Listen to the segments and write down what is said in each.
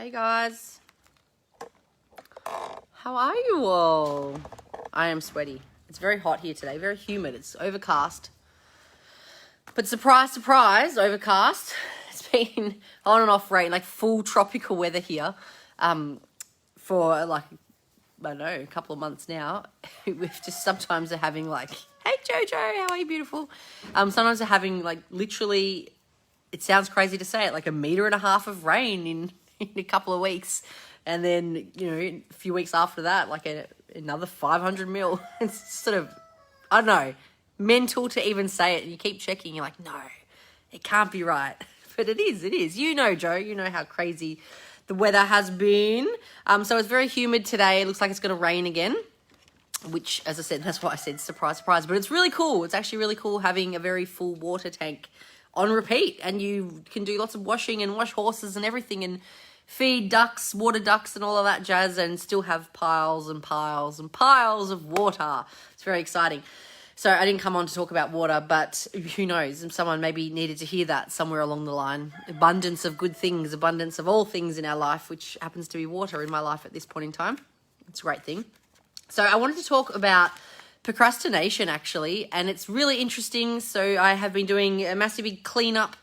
Hey guys, how are you all? I am sweaty. It's very hot here today, very humid. It's overcast. But surprise, surprise, overcast. It's been on and off rain, like full tropical weather here for like, I don't know, a couple of months now. We've just sometimes are having like, hey Jojo, how are you, beautiful? Sometimes they're having like literally, it sounds crazy to say it, like 1.5 meters of rain in a couple of weeks. And then, you know, a few weeks after that, like another 500 mil. It's sort of, I don't know, mental to even say it. You keep checking, you're like, no, it can't be right. But it is. You know, Joe, you know how crazy the weather has been. So it's very humid today. It looks like it's going to rain again, which, as I said, that's why I said surprise, surprise. But it's really cool. It's actually really cool having a very full water tank on repeat. And you can do lots of washing and wash horses and everything and feed ducks, water ducks and all of that jazz, and still have piles and piles and piles of water. It's very exciting. So I didn't come on to talk about water, but who knows? Someone maybe needed to hear that somewhere along the line. Abundance of good things, abundance of all things in our life, which happens to be water in my life at this point in time. It's a great thing. So I wanted to talk about procrastination, actually, and it's really interesting. So I have been doing a massive big cleanup,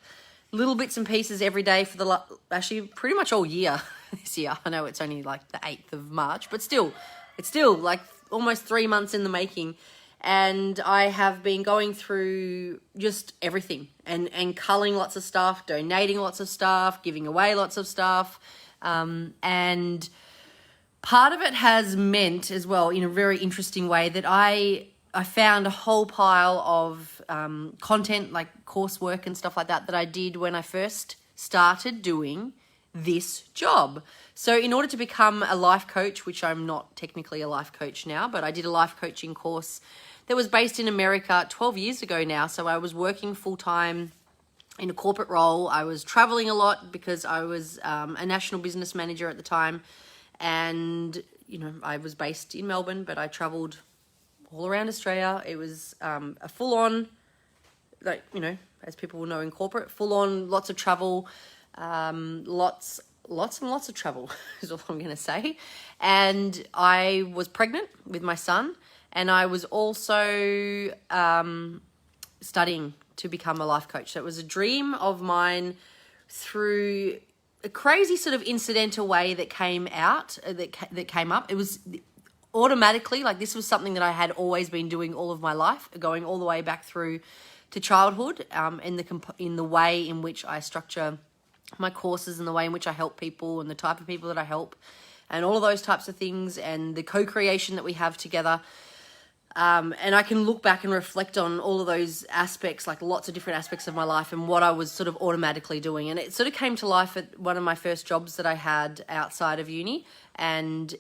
little bits and pieces every day for actually pretty much all year this year. I know it's only like the 8th of March, but it's still like almost 3 months in the making. And I have been going through just everything and culling lots of stuff, donating lots of stuff, giving away lots of stuff. And part of it has meant as well, in a very interesting way, that I found a whole pile of content, like coursework and stuff like that I did when I first started doing this job. So in order to become a life coach, which I'm not technically a life coach now, but I did a life coaching course that was based in America 12 years ago now. So I was working full-time in a corporate role. I was traveling a lot because I was a national business manager at the time. And, you know, I was based in Melbourne, but I traveled all around Australia. It was a full-on, like, you know, as people will know in corporate, full-on, lots of travel, lots and lots of travel is all I'm going to say. And I was pregnant with my son, and I was also studying to become a life coach. So it was a dream of mine through a crazy sort of incidental way that came out, that came up. It was automatically, like, this was something that I had always been doing all of my life, going all the way back through to childhood, in the way in which I structure my courses and the way in which I help people and the type of people that I help and all of those types of things and the co-creation that we have together. And I can look back and reflect on all of those aspects, like lots of different aspects of my life and what I was sort of automatically doing. And it sort of came to life at one of my first jobs that I had outside of uni. And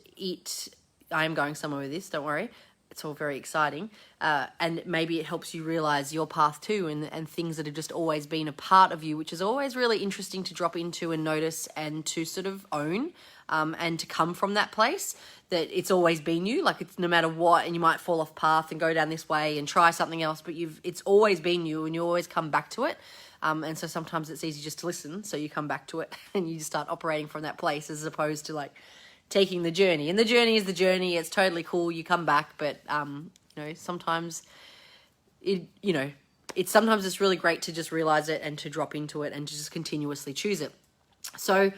I am going somewhere with this, don't worry. It's all very exciting. And maybe it helps you realize your path too, and things that have just always been a part of you, which is always really interesting to drop into and notice and to sort of own, and to come from that place that it's always been you. Like, it's no matter what, and you might fall off path and go down this way and try something else, but it's always been you, and you always come back to it. And so sometimes it's easy just to listen, so you come back to it and you just start operating from that place, as opposed to like taking the journey. And the journey is the journey. It's totally cool. You come back, but you know, sometimes sometimes it's really great to just realize it and to drop into it and to just continuously choose it. So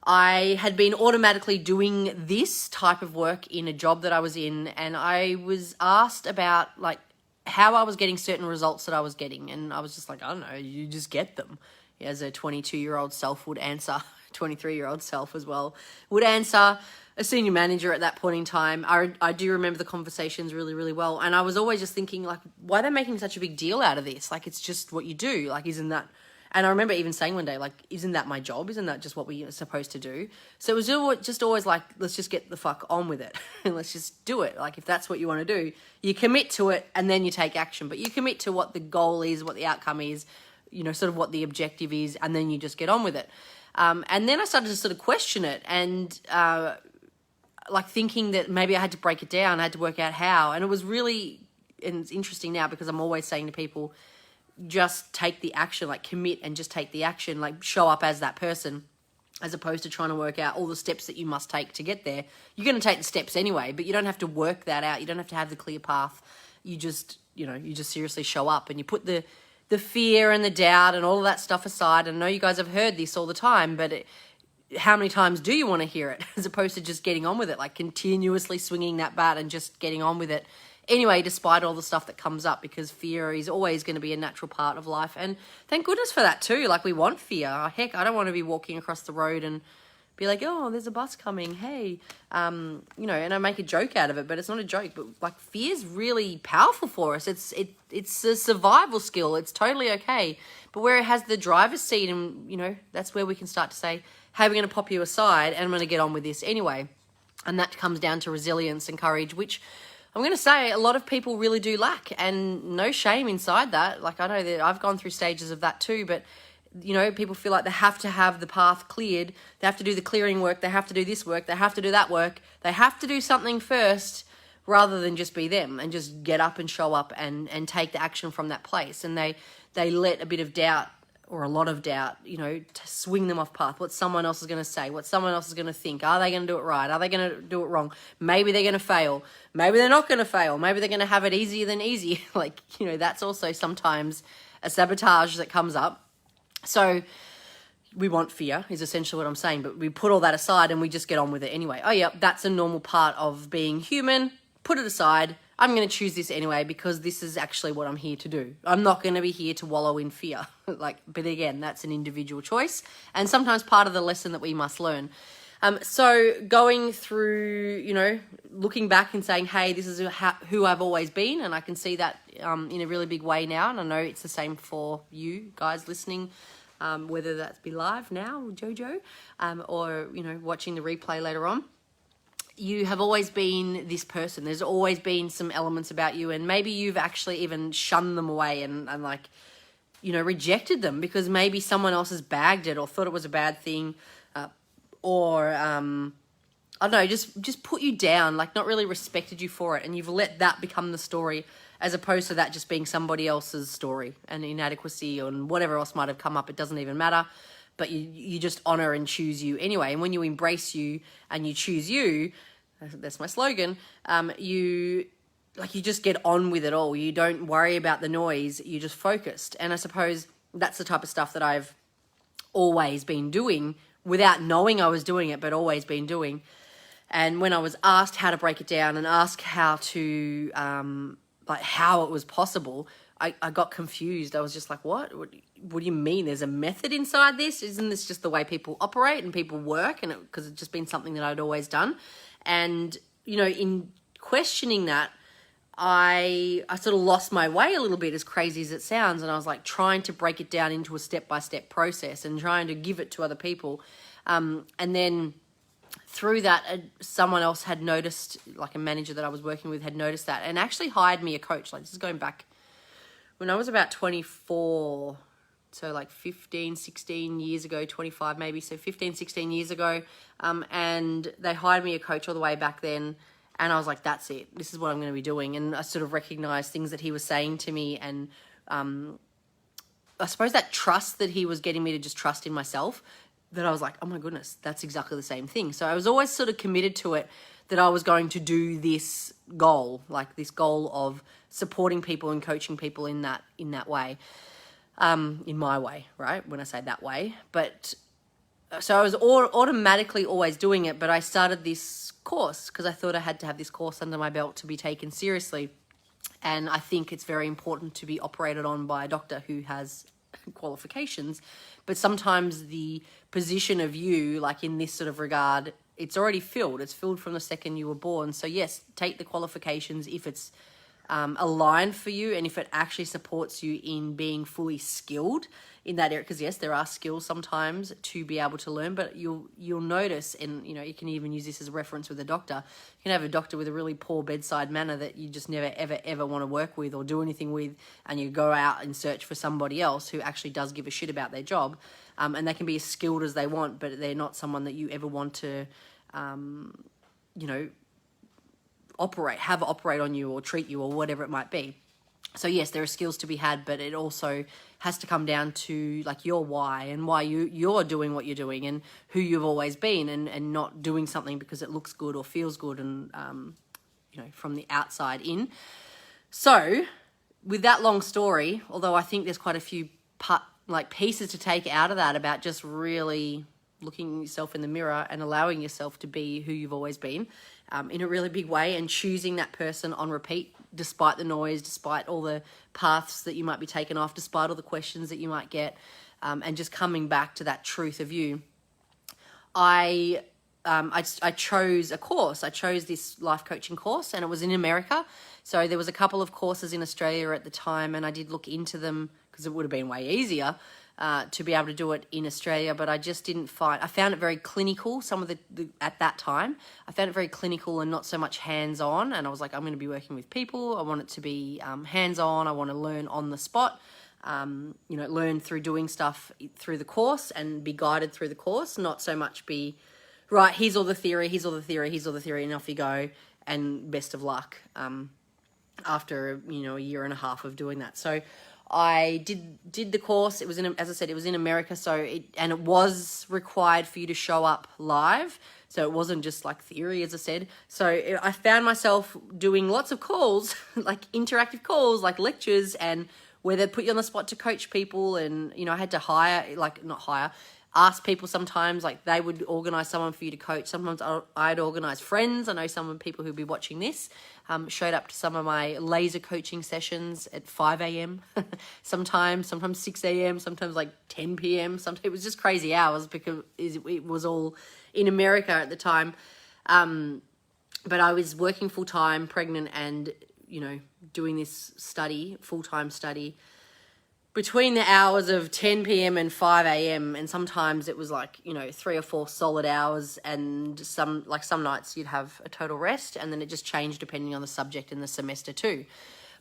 I had been automatically doing this type of work in a job that I was in, and I was asked about like how I was getting certain results that I was getting, and I was just like, I don't know, you just get them. As a 22-year-old self would answer, 23-year-old self as well would answer, a senior manager at that point in time. I do remember the conversations really, really well, and I was always just thinking, like, why are they making such a big deal out of this? Like, it's just what you do. Like, isn't that... And I remember even saying one day, like, isn't that my job? Isn't that just what we are supposed to do? So it was just always like, let's just get the fuck on with it. And let's just do it. Like, if that's what you want to do, you commit to it and then you take action. But you commit to what the goal is, what the outcome is, you know, sort of what the objective is, and then you just get on with it. And then I started to sort of question it and like thinking that maybe I had to break it down. I had to work out how. And it was really, and it's interesting now because I'm always saying to people, just take the action, like commit and just take the action, like show up as that person. as opposed to trying to work out all the steps that you must take to get there. You're going to take the steps anyway, but you don't have to work that out. You don't have to have the clear path. You just, you just seriously show up and you put the fear and the doubt and all of that stuff aside. And I know you guys have heard this all the time, but how many times do you want to hear it as opposed to just getting on with it, like continuously swinging that bat and just getting on with it anyway, despite all the stuff that comes up, because fear is always going to be a natural part of life. And thank goodness for that too. Like, we want fear. Heck, I don't want to be walking across the road and be like, oh, there's a bus coming. Hey, and I make a joke out of it, but it's not a joke. But like, fear is really powerful for us. It's a survival skill. It's totally okay. But where it has the driver's seat, and that's where we can start to say, hey, we're going to pop you aside and I'm going to get on with this anyway. And that comes down to resilience and courage, which I'm going to say a lot of people really do lack, and no shame inside that. Like, I know that I've gone through stages of that too, but people feel like they have to have the path cleared. They have to do the clearing work. They have to do this work. They have to do that work. They have to do something first rather than just be them and just get up and show up and take the action from that place. And they let a bit of doubt, or a lot of doubt, to swing them off path. What someone else is going to say, what someone else is going to think. Are they going to do it right? Are they going to do it wrong? Maybe they're going to fail. Maybe they're not going to fail. Maybe they're going to have it easier than easy. Like, that's also sometimes a sabotage that comes up. So we want fear is essentially what I'm saying, but we put all that aside and we just get on with it anyway. Oh yeah, that's a normal part of being human. Put it aside. I'm going to choose this anyway because this is actually what I'm here to do. I'm not going to be here to wallow in fear. But again, that's an individual choice and sometimes part of the lesson that we must learn. So going through, looking back and saying, hey, this is who I've always been. And I can see that in a really big way now. And I know it's the same for you guys listening, whether that's be live now, Jojo, or, watching the replay later on. You have always been this person. There's always been some elements about you, and maybe you've actually even shunned them away and rejected them because maybe someone else has bagged it or thought it was a bad thing, or I don't know, just put you down, like not really respected you for it, and you've let that become the story as opposed to that just being somebody else's story and inadequacy and whatever else might have come up. It doesn't even matter. But you just honor and choose you anyway. And when you embrace you and you choose you, that's my slogan, you just get on with it all. You don't worry about the noise. You're just focused. And I suppose that's the type of stuff that I've always been doing without knowing I was doing it, but always been doing. And when I was asked how to break it down and asked how to, how it was possible, I got confused. I was just like, what do you mean? There's a method inside this? Isn't this just the way people operate and people work? And because it's just been something that I'd always done. And, in questioning that, I sort of lost my way a little bit, as crazy as it sounds. And I was like trying to break it down into a step-by-step process and trying to give it to other people. And then through that, someone else had noticed, like a manager that I was working with had noticed that and actually hired me a coach. Like, this is going back when I was about 24, so like 15, 16 years ago, 25 maybe, so 15, 16 years ago, and they hired me a coach all the way back then, and I was like, that's it, this is what I'm going to be doing. And I sort of recognized things that he was saying to me, and I suppose that trust that he was getting me to just trust in myself, that I was like, oh my goodness, that's exactly the same thing. So I was always sort of committed to it, that I was going to do this goal, like this goal of supporting people and coaching people in that way, in my way, right? When I say that way, but so I was automatically always doing it, but I started this course because I thought I had to have this course under my belt to be taken seriously. And I think it's very important to be operated on by a doctor who has qualifications, but sometimes the position of you, like in this sort of regard, it's already filled. It's filled from the second you were born. So yes, take the qualifications if it's aligned for you and if it actually supports you in being fully skilled in that area. Because yes, there are skills sometimes to be able to learn, but you'll notice, and you can even use this as a reference with a doctor. You can have a doctor with a really poor bedside manner that you just never ever want to work with or do anything with, and you go out and search for somebody else who actually does give a shit about their job, and they can be as skilled as they want, but they're not someone that you ever want to operate on you or treat you or whatever it might be. So yes, there are skills to be had, but it also has to come down to like your why and why you're doing what you're doing and who you've always been, and not doing something because it looks good or feels good and from the outside in. So with that long story, although I think there's quite a few pieces to take out of that about just really looking yourself in the mirror and allowing yourself to be who you've always been in a really big way, and choosing that person on repeat despite the noise, despite all the paths that you might be taken off, despite all the questions that you might get, and just coming back to that truth of you. I chose a course. I chose this life coaching course, and it was in America. So there was a couple of courses in Australia at the time, and I did look into them because it would have been way easier to be able to do it in Australia, but I just didn't find, I found it very clinical. Some of the at that time, I found it very clinical and not so much hands-on. And I was like, I'm going to be working with people. I want it to be hands-on. I want to learn on the spot, learn through doing stuff through the course and be guided through the course, not so much be, right, here's all the theory, here's all the theory, here's all the theory, and off you go, and best of luck after, a year and a half of doing that. So I did the course. It was as I said, it was in America. So it was required for you to show up live. So it wasn't just like theory, as I said. So I found myself doing lots of calls, like interactive calls, like lectures, and where they'd put you on the spot to coach people. And, I had to ask people sometimes, like they would organise someone for you to coach. Sometimes I'd organise friends. I know people who'd be watching this showed up to some of my laser coaching sessions at 5 a.m. sometimes 6 a.m., sometimes like 10 p.m. Sometimes it was just crazy hours because it was all in America at the time. But I was working full-time, pregnant, and, doing this full-time study, between the hours of 10 p.m. and 5 a.m. And sometimes it was like, 3 or 4 solid hours, and some nights you'd have a total rest, and then it just changed depending on the subject and the semester too.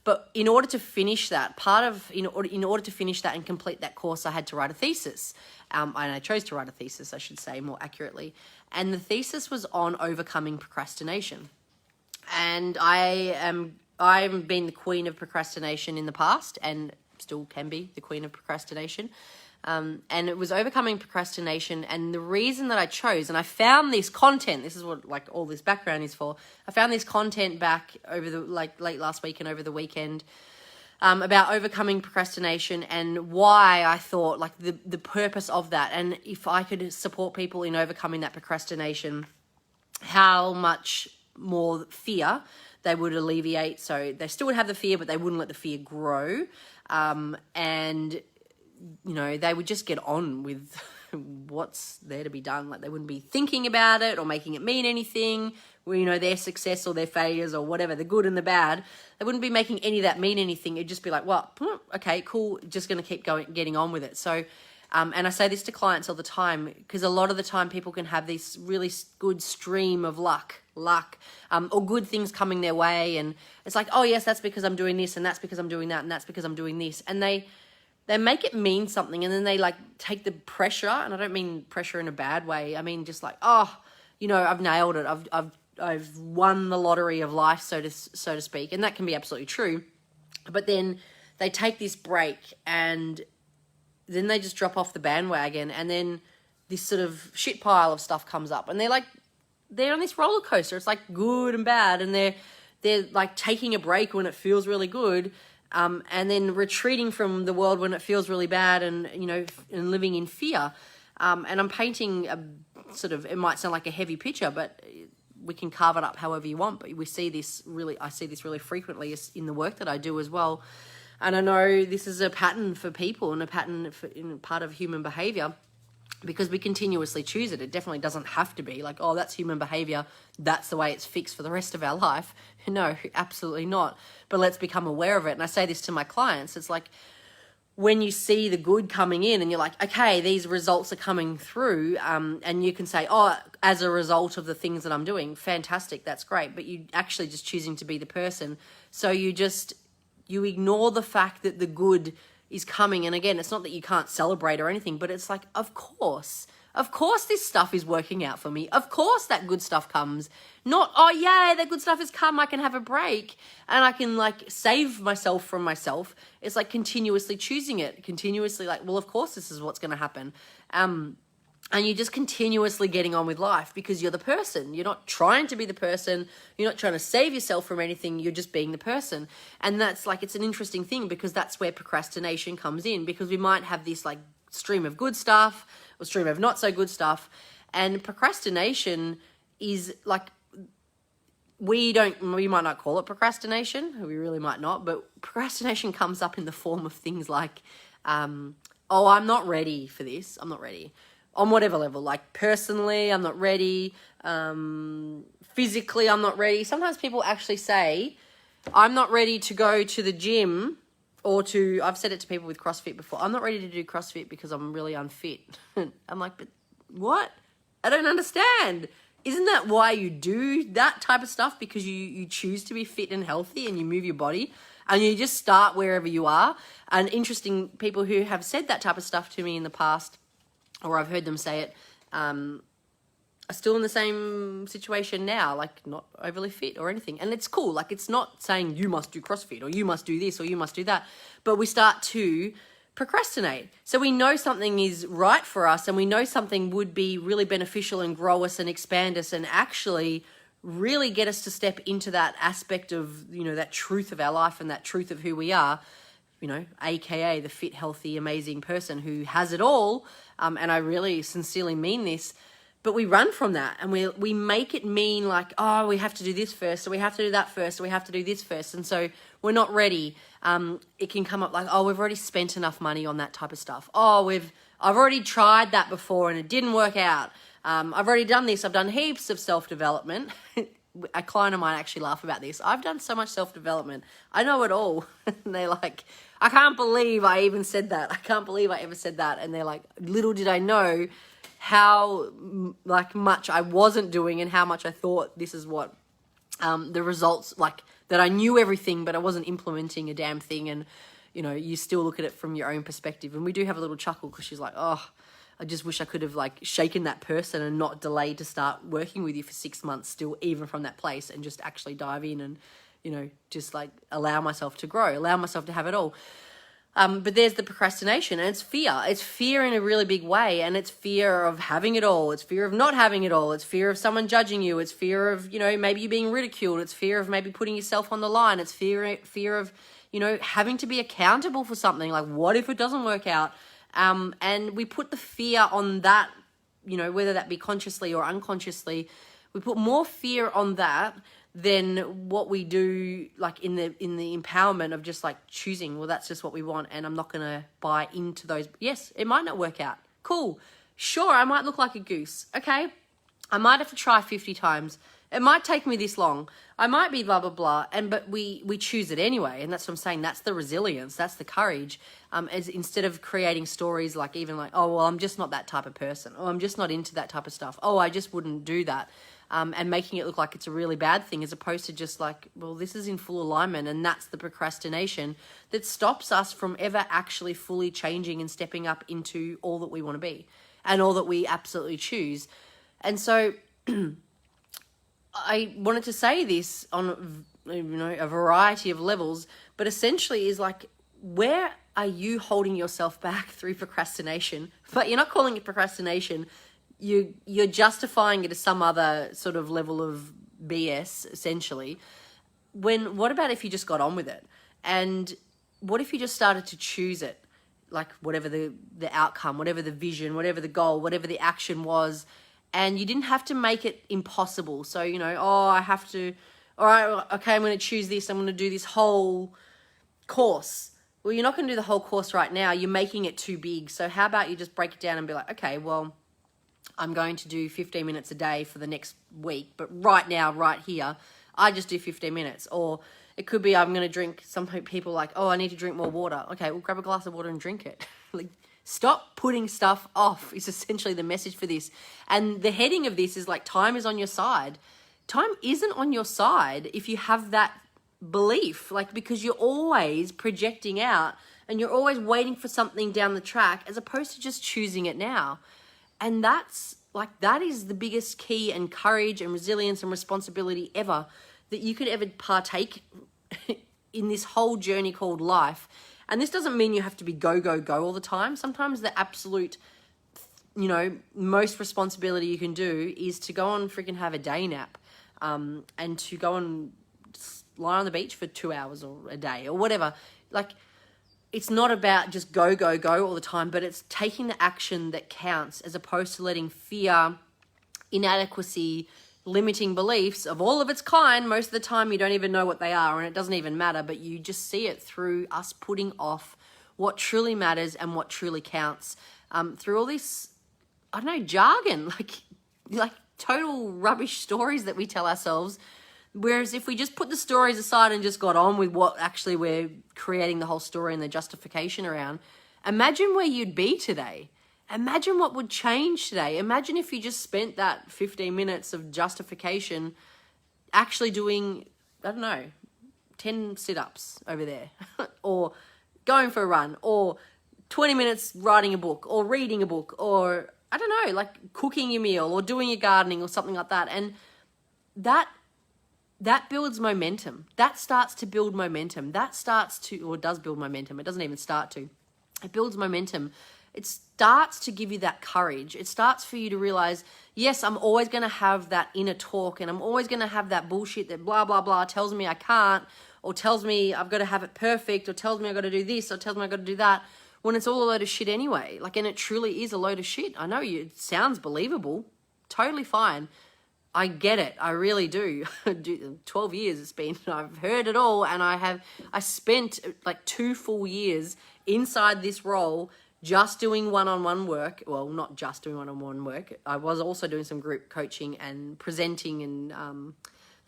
But in order to finish that, in order to finish that and complete that course, I had to write a thesis. And I chose to write a thesis, I should say more accurately. And the thesis was on overcoming procrastination. And I've been the queen of procrastination in the past, and still can be the queen of procrastination. And it was overcoming procrastination. And the reason that I chose, and I found this content, this is what all this background is for. I found this content back over the late last week and over the weekend about overcoming procrastination and why I thought the purpose of that. And if I could support people in overcoming that procrastination, how much more fear they would alleviate. So they still would have the fear, but they wouldn't let the fear grow. And, they would just get on with what's there to be done. Like they wouldn't be thinking about it or making it mean anything. Their success or their failures or whatever, the good and the bad, they wouldn't be making any of that mean anything. It'd just be like, well, okay, cool. Just going to keep getting on with it. So, and I say this to clients all the time, because a lot of the time people can have this really good stream of luck, or good things coming their way. And it's like, oh yes, that's because I'm doing this, and that's because I'm doing that, and that's because I'm doing this. And they make it mean something, and then they take the pressure, and I don't mean pressure in a bad way. I mean, just I've nailed it. I've won the lottery of life, so to speak. And that can be absolutely true. But then they take this break, and then they just drop off the bandwagon, and then this sort of shit pile of stuff comes up, and they're on this roller coaster. It's like good and bad, and they're like taking a break when it feels really good, and then retreating from the world when it feels really bad, and and living in fear. And I'm painting a sort of, it might sound like a heavy picture, but we can carve it up however you want. But I see this really frequently in the work that I do as well. And I know this is a pattern for people and a pattern in part of human behavior, because we continuously choose it. It definitely doesn't have to be like, oh, that's human behavior, that's the way it's fixed for the rest of our life. No, absolutely not. But let's become aware of it. And I say this to my clients. It's like when you see the good coming in and you're like, okay, these results are coming through, and you can say, oh, as a result of the things that I'm doing, fantastic, that's great. But you actually just choosing to be the person. So you ignore the fact that the good is coming. And again, it's not that you can't celebrate or anything, but it's like, of course Of course this stuff is working out for me. Of course that good stuff comes. Not, oh yay, that good stuff has come, I can have a break and I can like save myself from myself. It's like continuously choosing it, continuously like, well, of course this is what's going to happen. And you're just continuously getting on with life because you're the person. You're not trying to be the person. You're not trying to save yourself from anything. You're just being the person. And that's like, it's an interesting thing because that's where procrastination comes in, because we might have this like stream of good stuff or stream of not so good stuff. And procrastination is like, we might not call it procrastination. We really might not, but procrastination comes up in the form of things like, oh, I'm not ready for this. I'm not ready. On whatever level, like personally, I'm not ready. Physically, I'm not ready. Sometimes people actually say, I'm not ready to go to the gym I've said it to people with CrossFit before, I'm not ready to do CrossFit because I'm really unfit. I'm like, but what? I don't understand. Isn't that why you do that type of stuff? Because you choose to be fit and healthy and you move your body and you just start wherever you are. And interesting people who have said that type of stuff to me in the past, or I've heard them say it, are still in the same situation now, like not overly fit or anything. And it's cool. Like it's not saying you must do CrossFit or you must do this or you must do that. But we start to procrastinate. So we know something is right for us and we know something would be really beneficial and grow us and expand us and actually really get us to step into that aspect of, that truth of our life and that truth of who we are, AKA the fit, healthy, amazing person who has it all. And I really sincerely mean this, but we run from that and we make it mean like, oh, we have to do this first, so we have to do that first, so we have to do this first. And so we're not ready. It can come up like, oh, we've already spent enough money on that type of stuff. Oh, I've already tried that before and it didn't work out. I've already done this. I've done heaps of self-development. A client of mine actually laughed about this. I've done so much self-development. I know it all. And they're like, I can't believe I even said that. I can't believe I ever said that. And they're like, little did I know how like much I wasn't doing and how much I thought this is what the results, like that I knew everything, but I wasn't implementing a damn thing. And, you still look at it from your own perspective. And we do have a little chuckle because she's like, oh, I just wish I could have like shaken that person and not delayed to start working with you for 6 months still, even from that place, and just actually dive in and, just like allow myself to grow, allow myself to have it all. But there's the procrastination and it's fear. It's fear in a really big way. And it's fear of having it all. It's fear of not having it all. It's fear of someone judging you. It's fear of, maybe you being ridiculed. It's fear of maybe putting yourself on the line. It's fear of, having to be accountable for something. Like, what if it doesn't work out? And we put the fear on that, whether that be consciously or unconsciously, we put more fear on that than what we do like in the empowerment of just like choosing, well, that's just what we want and I'm not going to buy into those. Yes, it might not work out. Cool. Sure, I might look like a goose. Okay. I might have to try 50 times. It might take me this long. I might be blah, blah, blah. But we choose it anyway. And that's what I'm saying. That's the resilience. That's the courage. As instead of creating stories like even like, oh, well, I'm just not that type of person. Or I'm just not into that type of stuff. Oh, I just wouldn't do that. And making it look like it's a really bad thing, as opposed to just like, well, this is in full alignment. And that's the procrastination that stops us from ever actually fully changing and stepping up into all that we want to be and all that we absolutely choose. And so I wanted to say this on, a variety of levels, but essentially is like, where are you holding yourself back through procrastination? But you're not calling it procrastination. You're justifying it as some other sort of level of BS, essentially. What about if you just got on with it? And what if you just started to choose it? Like whatever the outcome, whatever the vision, whatever the goal, whatever the action was, and you didn't have to make it impossible. So, I have to, all right, okay, I'm going to choose this. I'm going to do this whole course. Well, you're not going to do the whole course right now. You're making it too big. So how about you just break it down and be like, okay, well, I'm going to do 15 minutes a day for the next week. But right now, right here, I just do 15 minutes. Or it could be I'm going to drink. Some people like, oh, I need to drink more water. Okay, well, grab a glass of water and drink it. Like, stop putting stuff off is essentially the message for this. And the heading of this is like, time is on your side. Time isn't on your side if you have that belief, like, because you're always projecting out and you're always waiting for something down the track as opposed to just choosing it now. And that's like, that is the biggest key and courage and resilience and responsibility ever that you could ever partake in this whole journey called life. And this doesn't mean you have to be go, go, go all the time. Sometimes the absolute, most responsibility you can do is to go and freaking have a day nap, and to go and lie on the beach for 2 hours or a day or whatever. Like, it's not about just go, go, go all the time, but it's taking the action that counts, as opposed to letting fear, inadequacy, limiting beliefs of all of its kind. Most of the time you don't even know what they are, and it doesn't even matter, but you just see it through us putting off what truly matters and what truly counts, through all this, I don't know, jargon, like total rubbish stories that we tell ourselves. Whereas if we just put the stories aside and just got on with what actually we're creating the whole story and the justification around, imagine where you'd be today. Imagine what would change today. Imagine if you just spent that 15 minutes of justification actually doing, 10 sit-ups over there, or going for a run, or 20 minutes writing a book, or reading a book, or, like cooking your meal, or doing your gardening, or something like that. And that builds momentum. That starts to build momentum. Or does build momentum. It doesn't even start to. It builds momentum. It starts to give you that courage. It starts for you to realize, yes, I'm always going to have that inner talk, and I'm always going to have that bullshit that blah, blah, blah tells me I can't, or tells me I've got to have it perfect, or tells me I've got to do this, or tells me I've got to do that, when it's all a load of shit anyway. And it truly is a load of shit. I know it sounds believable. Totally fine. I get it. I really do. 12 years it's been. I've heard it all, and I spent like 2 full years inside this role just doing one-on-one work. Well, not just doing one-on-one work. I was also doing some group coaching and presenting and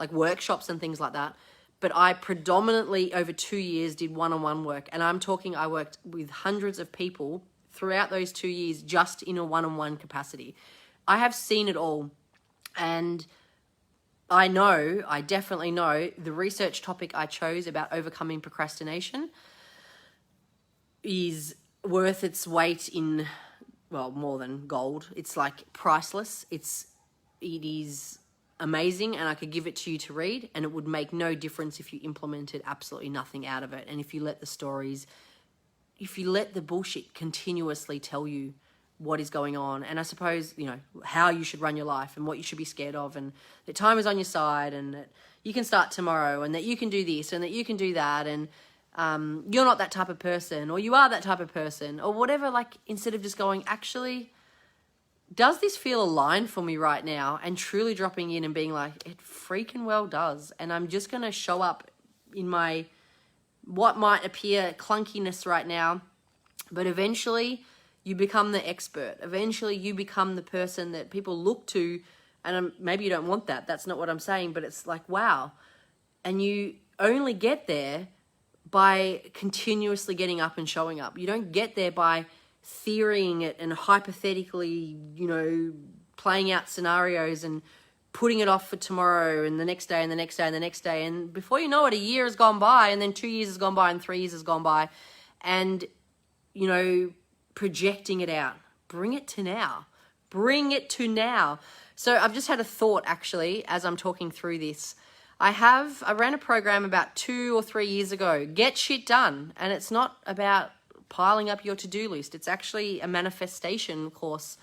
like workshops and things like that. But I predominantly over 2 years did one-on-one work. And I'm talking, I worked with hundreds of people throughout those 2 years just in a one-on-one capacity. I have seen it all. And I definitely know the research topic I chose about overcoming procrastination is worth its weight in, well, more than gold. It's like priceless. It is amazing, and I could give it to you to read, and it would make no difference if you implemented absolutely nothing out of it. And if you let the bullshit continuously tell you what is going on, and I suppose, how you should run your life and what you should be scared of, and that time is on your side, and that you can start tomorrow, and that you can do this, and that you can do that, and you're not that type of person, or you are that type of person, or whatever. Like, instead of just going, actually, does this feel aligned for me right now? And truly dropping in and being like, it freaking well does. And I'm just going to show up in my, what might appear clunkiness right now, but eventually you become the expert. Eventually you become the person that people look to, and maybe you don't want that. That's not what I'm saying, but it's like, wow. And you only get there by continuously getting up and showing up. You don't get there by theorying it and hypothetically, playing out scenarios and putting it off for tomorrow and the next day and the next day and the next day. And before you know it, a year has gone by, and then 2 years has gone by, and 3 years has gone by. And, projecting it out. Bring it to now. Bring it to now. So I've just had a thought, actually, as I'm talking through this. I ran a program about 2 or 3 years ago, Get Shit Done. And it's not about piling up your to-do list. It's actually a manifestation course,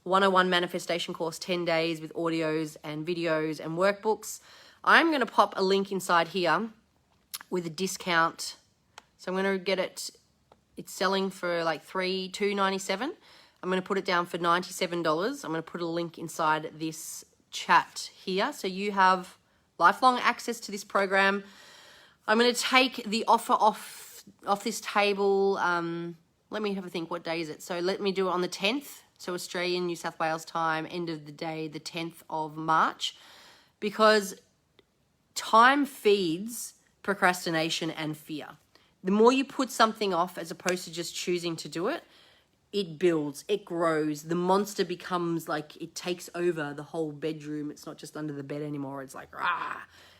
101 manifestation course, 10 days with audios and videos and workbooks. I'm going to pop a link inside here with a discount. So I'm going to get it. It's selling for like $297. I'm going to put it down for $97. I'm going to put a link inside this chat here, so you have lifelong access to this program. I'm going to take the offer off this table. Let me have a think. What day is it? So let me do it on the 10th. So Australian, New South Wales time, end of the day, the 10th of March, because time feeds procrastination and fear. The more you put something off as opposed to just choosing to do it, it builds, it grows. The monster becomes like, it takes over the whole bedroom. It's not just under the bed anymore. It's like, rah,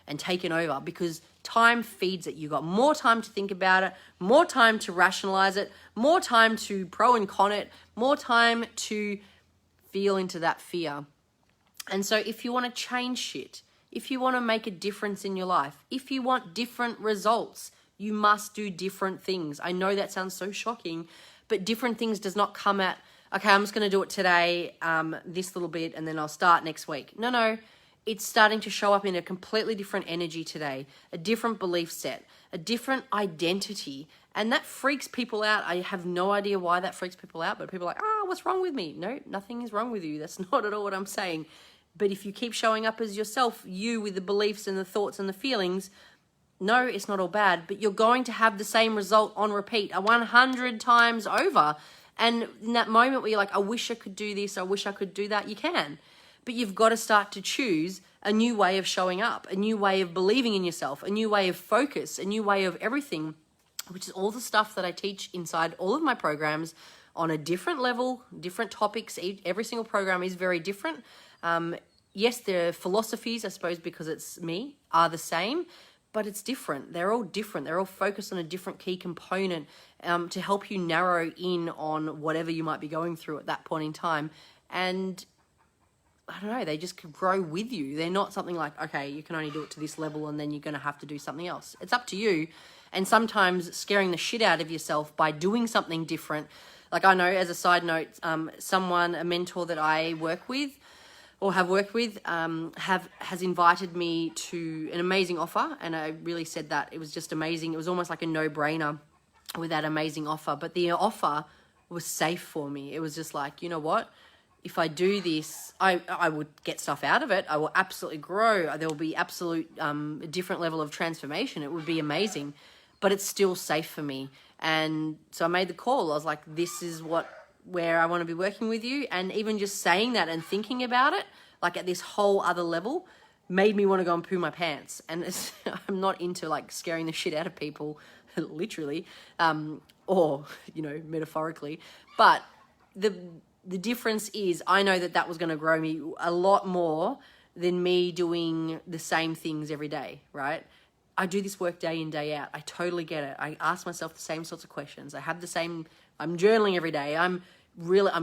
and taken over, because time feeds it. You got more time to think about it, more time to rationalize it, more time to pro and con it, more time to feel into that fear. And so if you want to change shit, if you want to make a difference in your life, if you want different results, you must do different things. I know that sounds so shocking, but different things does not come at, okay, I'm just going to do it today, this little bit, and then I'll start next week. No, it's starting to show up in a completely different energy today, a different belief set, a different identity. And that freaks people out. I have no idea why that freaks people out, but people are like, what's wrong with me? No, nothing is wrong with you. That's not at all what I'm saying. But if you keep showing up as yourself, you with the beliefs and the thoughts and the feelings, no, it's not all bad, but you're going to have the same result on repeat 100 times over. And in that moment where you're like, I wish I could do this, I wish I could do that, you can. But you've got to start to choose a new way of showing up, a new way of believing in yourself, a new way of focus, a new way of everything, which is all the stuff that I teach inside all of my programs on a different level, different topics. Every single program is very different. Yes, their philosophies, I suppose, because it's me, are the same, but it's different. They're all different. They're all focused on a different key component to help you narrow in on whatever you might be going through at that point in time. And I don't know, they just could grow with you. They're not something like, okay, you can only do it to this level and then you're going to have to do something else. It's up to you. And sometimes scaring the shit out of yourself by doing something different. Like I know, as a side note, a mentor that I work with or have worked with has invited me to an amazing offer. And I really said that it was just amazing. It was almost like a no-brainer with that amazing offer. But the offer was safe for me. It was just like, you know what? If I do this, I would get stuff out of it. I will absolutely grow. There will be absolute different level of transformation. It would be amazing, but it's still safe for me. And so I made the call. I was like, this is where I want to be working with you. And even just saying that and thinking about it, like at this whole other level, made me want to go and poo my pants. And I'm not into like scaring the shit out of people, literally, or, metaphorically. But the difference is I know that was going to grow me a lot more than me doing the same things every day, right? I do this work day in, day out. I totally get it. I ask myself the same sorts of questions. I'm journaling every day. I'm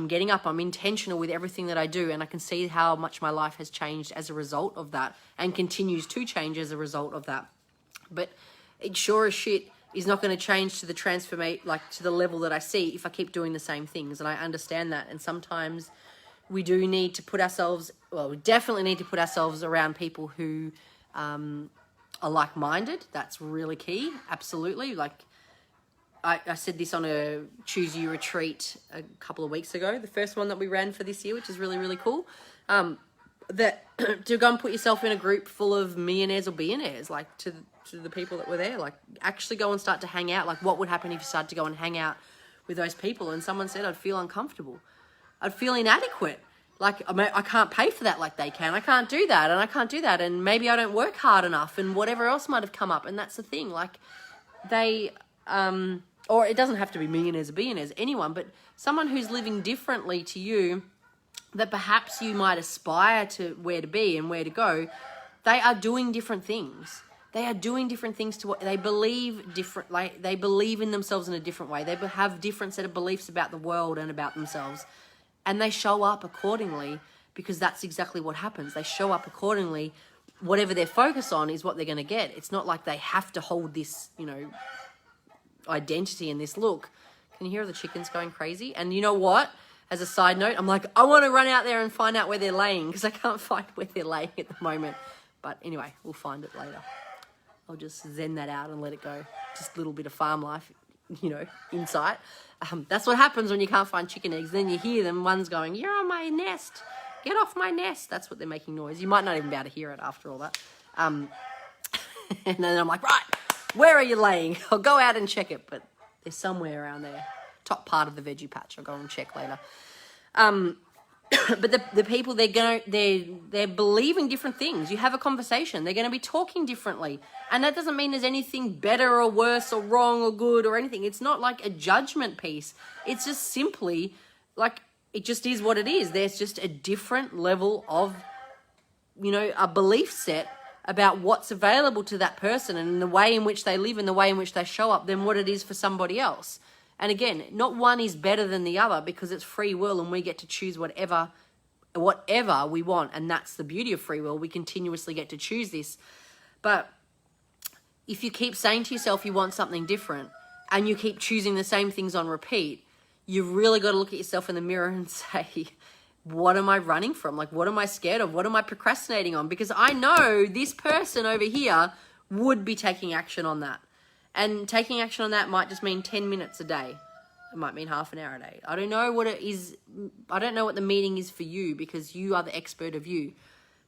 getting up. I'm intentional with everything that I do. And I can see how much my life has changed as a result of that and continues to change as a result of that. But it sure as shit is not going to change to the level that I see if I keep doing the same things. And I understand that. And sometimes we do need to we definitely need to put ourselves around people who are like-minded. That's really key. Absolutely. Like I said this on a Choose You retreat a couple of weeks ago, the first one that we ran for this year, which is really, really cool. That to go and put yourself in a group full of millionaires or billionaires, like to the people that were there, like actually go and start to hang out. Like what would happen if you started to go and hang out with those people? And someone said, I'd feel uncomfortable. I'd feel inadequate. Like I can't pay for that like they can. I can't do that and I can't do that. And maybe I don't work hard enough and whatever else might have come up. And that's the thing. Like they, or it doesn't have to be millionaires or billionaires, anyone, but someone who's living differently to you that perhaps you might aspire to where to be and where to go. They are doing different things. They are doing different things to what they believe different, like they believe in themselves in a different way. They have different set of beliefs about the world and about themselves. And they show up accordingly because that's exactly what happens. They show up accordingly. Whatever they're focused on is what they're going to get. It's not like they have to hold this, identity and this look. Can you hear the chickens going crazy? And you know what? As a side note, I'm like, I want to run out there and find out where they're laying because I can't find where they're laying at the moment. But anyway, we'll find it later. I'll just zen that out and let it go. Just a little bit of farm life, insight. That's what happens when you can't find chicken eggs. Then you hear them, one's going, you're on my nest. Get off my nest. That's what they're making noise. You might not even be able to hear it after all that. And then I'm like, right, where are you laying? I'll go out and check it. But they're somewhere around there. Top part of the veggie patch. I'll go and check later. But the people, they're believing different things. You have a conversation. They're going to be talking differently. And that doesn't mean there's anything better or worse or wrong or good or anything. It's not like a judgment piece. It's just simply like, it just is what it is. There's just a different level of, a belief set about what's available to that person and the way in which they live and the way in which they show up than what it is for somebody else. And again, not one is better than the other because it's free will and we get to choose whatever whatever we want. And that's the beauty of free will. We continuously get to choose this. But if you keep saying to yourself you want something different and you keep choosing the same things on repeat, you've really got to look at yourself in the mirror and say, what am I running from? Like, what am I scared of? What am I procrastinating on? Because I know this person over here would be taking action on that. And taking action on that might just mean 10 minutes a day. It might mean half an hour a day. I don't know what it is. I don't know what the meaning is for you because you are the expert of you.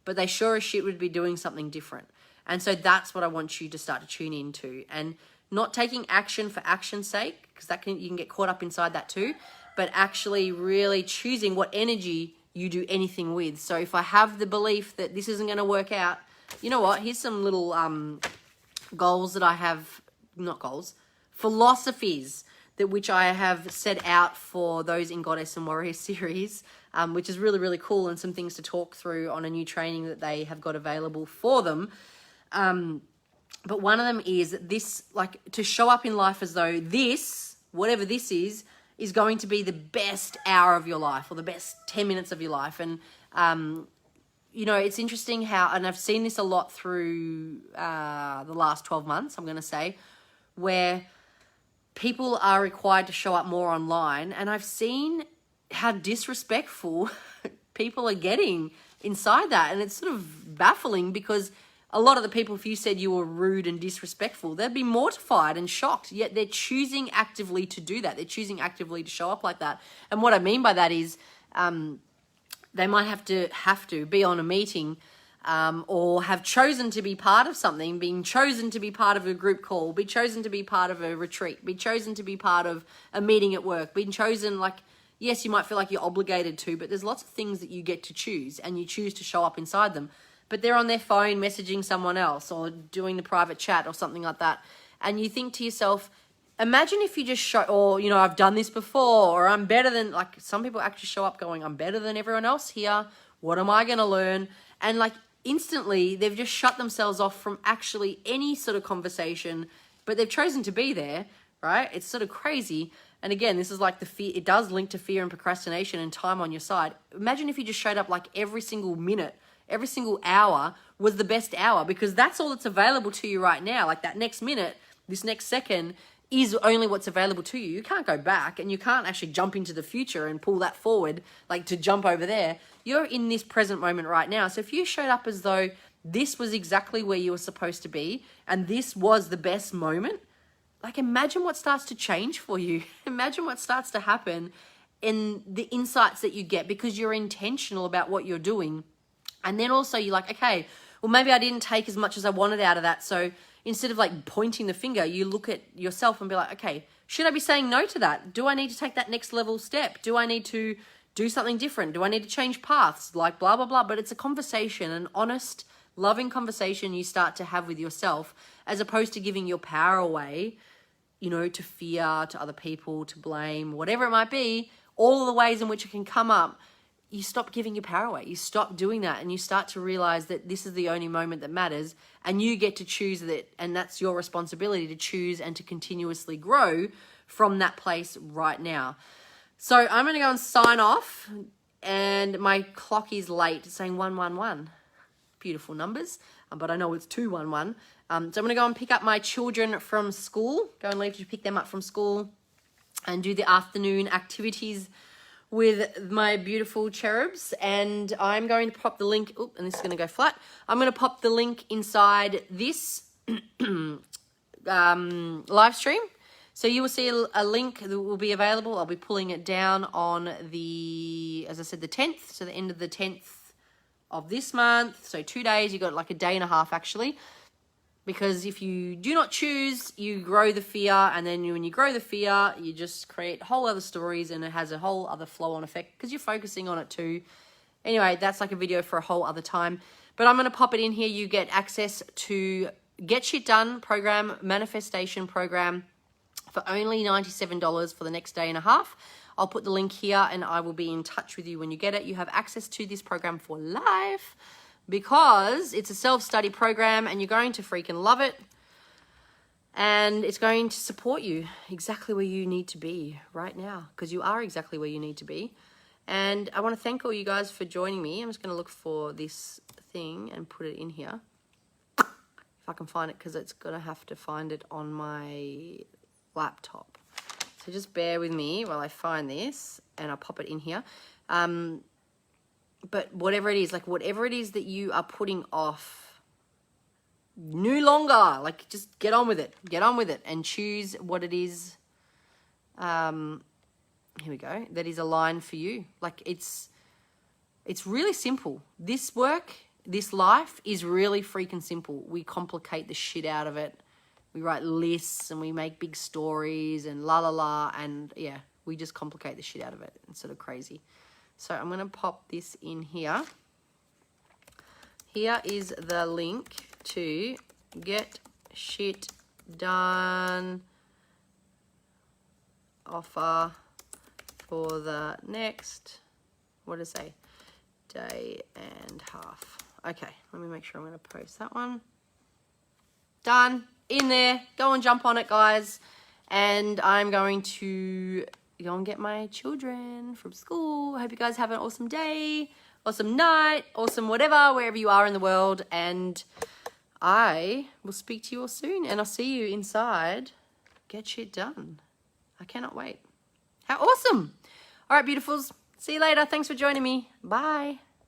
But they sure as shit would be doing something different. And so that's what I want you to start to tune into. And not taking action for action's sake, because you can get caught up inside that too. But actually really choosing what energy you do anything with. So if I have the belief that this isn't going to work out, you know what? Here's some little goals that I have, not goals, philosophies which I have set out for those in Goddess and Warrior series, which is really, really cool, and some things to talk through on a new training that they have got available for them. But one of them is this, like, to show up in life as though this, whatever this is going to be the best hour of your life or the best 10 minutes of your life. And, you know, it's interesting how, and I've seen this a lot through the last 12 months, I'm going to say, where people are required to show up more online. And I've seen how disrespectful people are getting inside that. And it's sort of baffling because a lot of the people, if you said you were rude and disrespectful, they'd be mortified and shocked. Yet they're choosing actively to do that. They're choosing actively to show up like that. And what I mean by that is they might have to be on a meeting or have chosen to be part of something, being chosen to be part of a group call, be chosen to be part of a retreat, be chosen to be part of a meeting at work, being chosen, like, yes, you might feel like you're obligated to, but there's lots of things that you get to choose and you choose to show up inside them. But they're on their phone messaging someone else or doing the private chat or something like that. And you think to yourself, imagine if you just show, or, you know, I've done this before, or I'm better than, like, some people actually show up going, I'm better than everyone else here. What am I going to learn? And, like, instantly they've just shut themselves off from actually any sort of conversation, but they've chosen to be there, right? It's sort of crazy. And again, this is like the fear, it does link to fear and procrastination and time on your side. Imagine if you just showed up like every single minute, every single hour was the best hour, because that's all that's available to you right now. Like that next minute, this next second is only what's available to you. You can't go back and you can't actually jump into the future and pull that forward, like to jump over there. You're in this present moment right now. So if you showed up as though this was exactly where you were supposed to be and this was the best moment, like imagine what starts to change for you. Imagine what starts to happen in the insights that you get because you're intentional about what you're doing. And then also you're like, okay, well, maybe I didn't take as much as I wanted out of that. So instead of like pointing the finger, you look at yourself and be like, okay, should I be saying no to that? Do I need to take that next level step? Do I need to do something different? Do I need to change paths? Like blah, blah, blah. But it's a conversation, an honest, loving conversation you start to have with yourself, as opposed to giving your power away, you know, to fear, to other people, to blame, whatever it might be, all of the ways in which it can come up. You stop giving your power away. You stop doing that and you start to realize that this is the only moment that matters and you get to choose that, and that's your responsibility to choose and to continuously grow from that place right now. So I'm going to go and sign off, and my clock is late. It's saying 111. Beautiful numbers, but I know it's 211. So I'm going to go and pick up my children from school, go and leave to pick them up from school and do the afternoon activities with my beautiful cherubs. And I'm going to pop the link, and this is going to go flat. I'm going to pop the link inside this live stream. So you will see a link that will be available. I'll be pulling it down on the, as I said, the 10th. So the end of the 10th of this month. So 2 days, you got like a day and a half actually. Because if you do not choose, you grow the fear. And then when you grow the fear, you just create whole other stories and it has a whole other flow-on effect because you're focusing on it too. Anyway, that's like a video for a whole other time. But I'm going to pop it in here. You get access to Get Shit Done program, manifestation program, for only $97 for the next day and a half. I'll put the link here and I will be in touch with you when you get it. You have access to this program for life because it's a self-study program and you're going to freaking love it. And it's going to support you exactly where you need to be right now, because you are exactly where you need to be. And I want to thank all you guys for joining me. I'm just going to look for this thing and put it in here. If I can find it, because it's going to have to find it on my laptop. So just bear with me while I find this and I'll pop it in here. But whatever it is, like whatever it is that you are putting off, no longer, like just get on with it. Get on with it and choose what it is. Here we go. That is aligned for you. Like it's really simple. This work, this life is really freaking simple. We complicate the shit out of it. We write lists and we make big stories and la la la. And yeah, we just complicate the shit out of it. It's sort of crazy. So I'm going to pop this in here. Here is the link to Get Shit Done offer for the next, what does it say? Day and half. Okay, let me make sure I'm going to post that one. Done. In there. Go and jump on it, guys. And I'm going to go and get my children from school. I hope you guys have an awesome day, awesome night, awesome whatever, wherever you are in the world. And I will speak to you all soon. And I'll see you inside Get Shit Done. I cannot wait. How awesome. All right, beautifuls. See you later. Thanks for joining me. Bye.